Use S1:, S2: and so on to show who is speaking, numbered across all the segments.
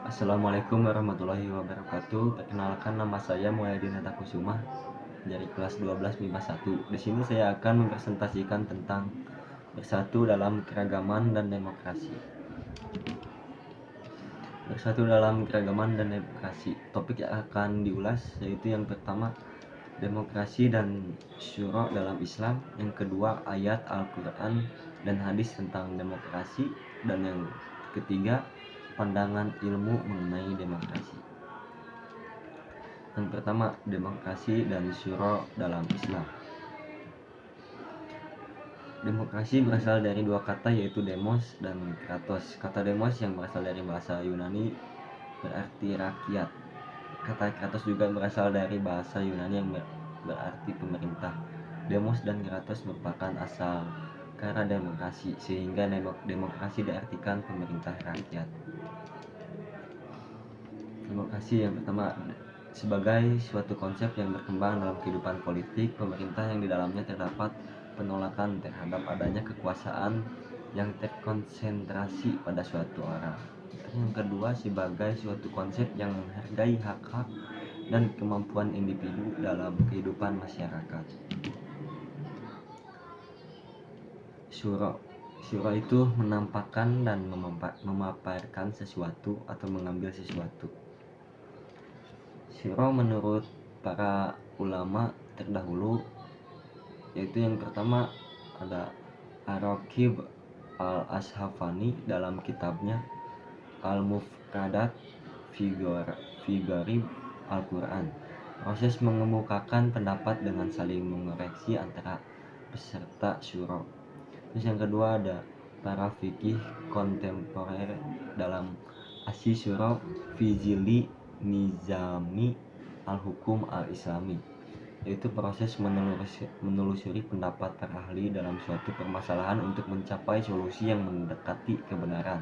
S1: Assalamualaikum warahmatullahi wabarakatuh. Perkenalkan, nama saya Muhammad Natakusuma dari kelas 12 MIPA 1. Di sini saya akan mempresentasikan tentang bersatu dalam keragaman dan demokrasi. Bersatu dalam keragaman dan demokrasi. Topik yang akan diulas yaitu yang pertama, demokrasi dan syura dalam Islam. Yang kedua, ayat Al-Quran dan hadis tentang demokrasi. Dan yang ketiga, pandangan ilmu mengenai demokrasi. Yang pertama, demokrasi dan syura dalam Islam. Demokrasi berasal dari dua kata, yaitu demos dan kratos. Kata demos yang berasal dari bahasa Yunani berarti rakyat. Kata kratos juga berasal dari bahasa Yunani yang berarti pemerintah. Demos dan kratos merupakan asal kata demokrasi, sehingga demokrasi diartikan pemerintah rakyat. Demokrasi yang pertama, sebagai suatu konsep yang berkembang dalam kehidupan politik, pemerintah yang di dalamnya terdapat penolakan terhadap adanya kekuasaan yang terkonsentrasi pada suatu orang. Yang kedua, sebagai suatu konsep yang menghargai hak-hak dan kemampuan individu dalam kehidupan masyarakat. Syura itu menampakkan dan memaparkan sesuatu atau mengambil sesuatu. Syura menurut para ulama terdahulu, yaitu yang pertama ada Ar-Raqib Al-Ashafani dalam kitabnya Al-Mufradat fi Gharib Al-Quran. Proses mengemukakan pendapat dengan saling mengoreksi antara peserta syura. Terus yang kedua ada para fikih kontemporer dalam Asy-Syura fi Zilli Nizami Al-Hukum Al-Islami, yaitu proses menelusuri pendapat para ahli dalam suatu permasalahan untuk mencapai solusi yang mendekati kebenaran.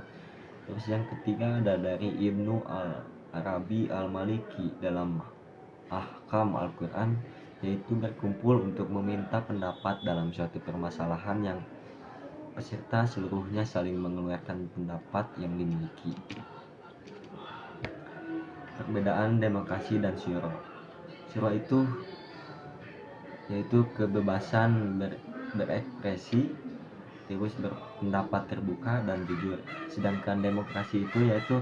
S1: Terus yang ketiga ada dari Ibnu Al-Arabi Al-Maliki dalam Ahkam Al-Quran, yaitu berkumpul untuk meminta pendapat dalam suatu permasalahan yang peserta seluruhnya saling mengeluarkan pendapat yang dimiliki. Perbedaan demokrasi dan syura. Syura itu yaitu kebebasan berekspresi, terus berpendapat terbuka dan jujur. Sedangkan demokrasi itu yaitu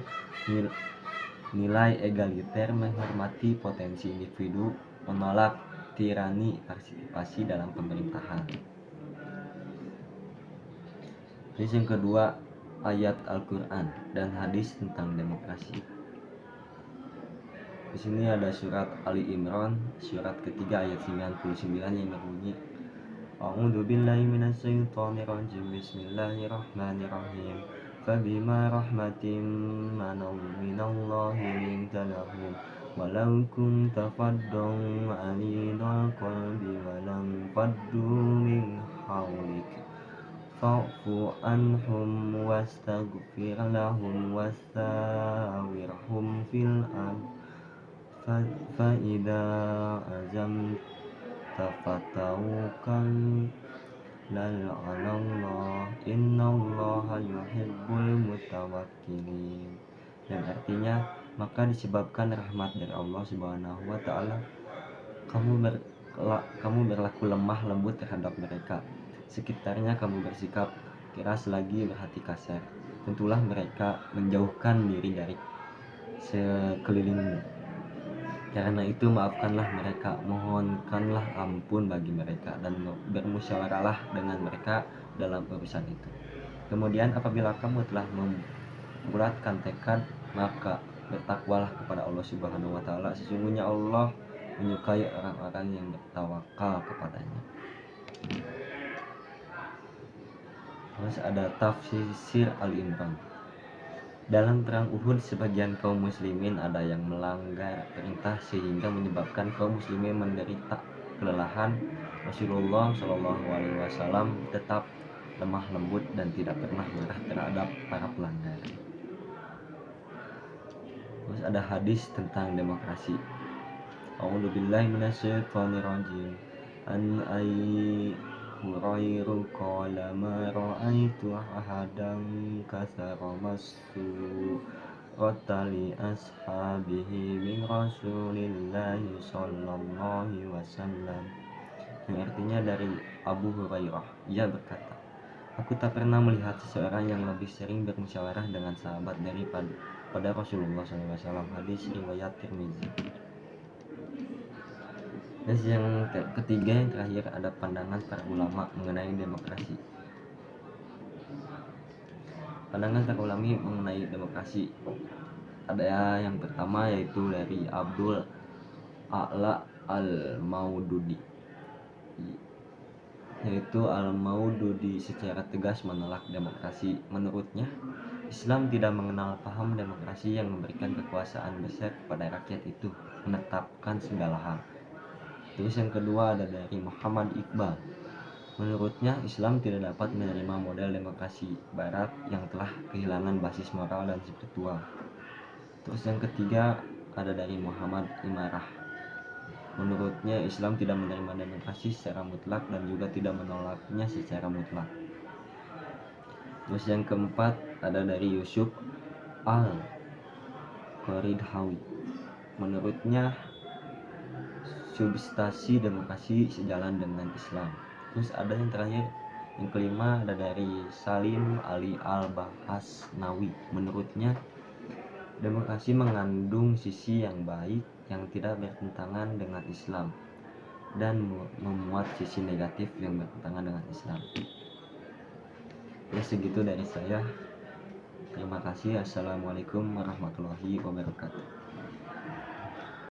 S1: nilai egaliter, menghormati potensi individu, menolak tirani, partisipasi dalam pemerintahan. Terus yang kedua, ayat Al-Quran dan hadis tentang demokrasi. Di sini ada surat Ali Imran, surat ketiga ayat 99 yang berbunyi, A'udzu billahi minasyaitonir rajim. Bismillahirrahmanirrahim. Fabima rahmatin minallahi linta lahum walau kunta faddan 'alidal qalbi walam faddu min hawlik fa'fu anhum wastaghfir lahum wastawirhum fil amr fa'idha azamta fatawakkal Allah innallaha yuhibbul mutawakkilin. Yang artinya, maka disebabkan rahmat dari Allah Subhanahu wa taala kamu berlaku lemah lembut terhadap mereka. Sekitarnya kamu bersikap keras lagi berhati kasar. Tentulah mereka menjauhkan diri dari sekelilingmu. Karena itu maafkanlah mereka, mohonkanlah ampun bagi mereka, dan bermusyawarahlah dengan mereka dalam urusan itu. Kemudian apabila kamu telah membulatkan tekad, maka bertakwalah kepada Allah Subhanahu wa taala. Sesungguhnya Allah menyukai orang-orang yang bertawakal kepadanya. Terus ada tafsir Al-Imran. Dalam perang Uhud, sebagian kaum muslimin ada yang melanggar perintah sehingga menyebabkan kaum muslimin menderita kelelahan. Rasulullah Shallallahu Alaihi Wasallam tetap lemah lembut dan tidak pernah marah terhadap para pelanggar. Terus ada hadis tentang demokrasi. A'udzubillahi minasyaitonirrajim. An Hurairu qala ma ra'aitu ahadan katsara masu qatali ashabihi min Rasulillahi sallallahu wasallam, yang artinya dari Abu Hurairah. Ia berkata, aku tak pernah melihat seseorang yang lebih sering bermusyawarah dengan sahabat daripada Rasulullah SAW. Hadis riwayat Tirmizi. Dan yang ketiga, yang terakhir, ada pandangan para ulama mengenai demokrasi. Pandangan para ulama mengenai demokrasi, ada yang pertama yaitu dari Abdul A'la Al-Maududi, yaitu Al-Maududi secara tegas menolak demokrasi. Menurutnya, Islam tidak mengenal paham demokrasi yang memberikan kekuasaan besar kepada rakyat itu menetapkan segala hal. Terus yang kedua ada dari Muhammad Iqbal. Menurutnya, Islam tidak dapat menerima model demokrasi Barat yang telah kehilangan basis moral dan spiritual. Terus yang ketiga ada dari Muhammad Imarah. Menurutnya, Islam tidak menerima demokrasi secara mutlak dan juga tidak menolaknya secara mutlak. Terus yang keempat ada dari Yusuf Al-Qaridhawi. Menurutnya, substansi demokrasi sejalan dengan Islam. Terus ada yang terakhir, yang kelima ada dari Salim Ali Al-Bahasnawi. Menurutnya, demokrasi mengandung sisi yang baik yang tidak bertentangan dengan Islam dan memuat sisi negatif yang bertentangan dengan Islam. Ya, segitu dari saya. Terima kasih. Assalamualaikum warahmatullahi wabarakatuh.